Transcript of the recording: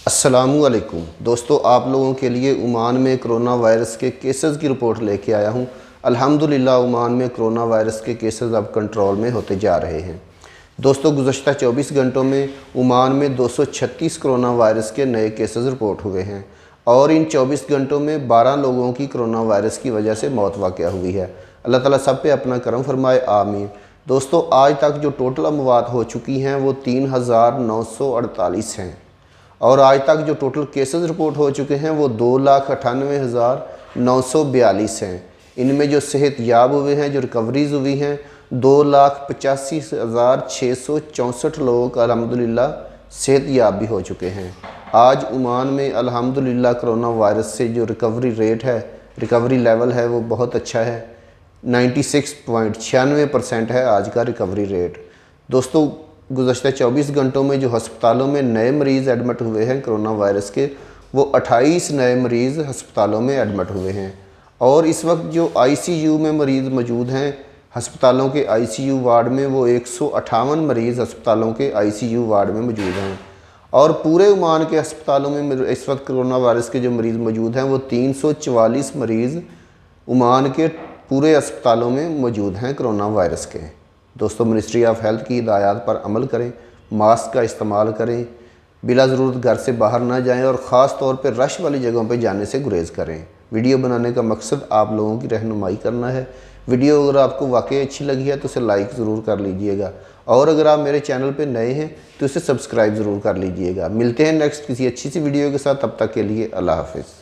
अस्सलामुअलैकुम दोस्तों, आप लोगों के लिए ओमान में कोरोना वायरस के केसेस की रिपोर्ट लेके आया हूं। अल्हम्दुलिल्लाह ओमान में कोरोना वायरस के केसेस अब कंट्रोल में होते जा रहे हैं। दोस्तों, गुज़श्ता 24 घंटों में ओमान में 236 कोरोना वायरस के नए केसेस रिपोर्ट हुए हैं और इन 24 घंटों में 12 लोगों की कोरोना वायरस की वजह से मौत वाक़या हुई है। अल्लाह ताला सब पे अपना करम फरमाए, आमीन। दोस्तों, आज तक जो टोटल अमवात हो चुकी हैं वो 3,948 हैं और आज तक जो टोटल केसेस रिपोर्ट हो चुके हैं वो 2,98,942 हैं। इनमें जो सेहत याब हुए हैं, जो रिकवरीज़ हुई हैं, 2,85,664 लोगों का अल्हम्दुलिल्लाह सेहत याब भी हो चुके हैं। आज ओमान में अल्हम्दुलिल्लाह कोरोना वायरस से जो रिकवरी रेट है, रिकवरी लेवल है, वो बहुत अच्छा है। 96.96% है आज का रिकवरी रेट। दोस्तों, गुज़श्ता 24 घंटों में जो हस्पतालों में नए मरीज़ एडमिट हुए हैं कोरोना वायरस के, वो 28 नए मरीज़ हस्पतालों में एडमिट हुए हैं और इस वक्त जो आईसीयू में मरीज़ मौजूद हैं हस्पतालों के आईसीयू वार्ड में, वो 158 मरीज़ हस्पतालों के आईसीयू वार्ड में मौजूद हैं और पूरे ओमान के अस्पतालों में इस वक्त कोरोना वायरस के जो मरीज़ मौजूद हैं वो 344 मरीज़ ओमान के पूरे अस्पतालों में मौजूद हैं कोरोना वायरस के। दोस्तों, मिनिस्ट्री ऑफ हेल्थ की हिदायत पर अमल करें, मास्क का इस्तेमाल करें, बिला ज़रूरत घर से बाहर ना जाएं और ख़ास तौर पर रश वाली जगहों पर जाने से गुरेज़ करें। वीडियो बनाने का मकसद आप लोगों की रहनुमाई करना है। वीडियो अगर आपको वाकई अच्छी लगी है तो इसे लाइक ज़रूर कर लीजिएगा और अगर आप मेरे चैनल पर नए हैं तो इसे सब्सक्राइब ज़रूर कर लीजिएगा। मिलते हैं नेक्स्ट किसी अच्छी सी वीडियो के साथ, तब तक के लिए अल्लाह हाफ़िज़।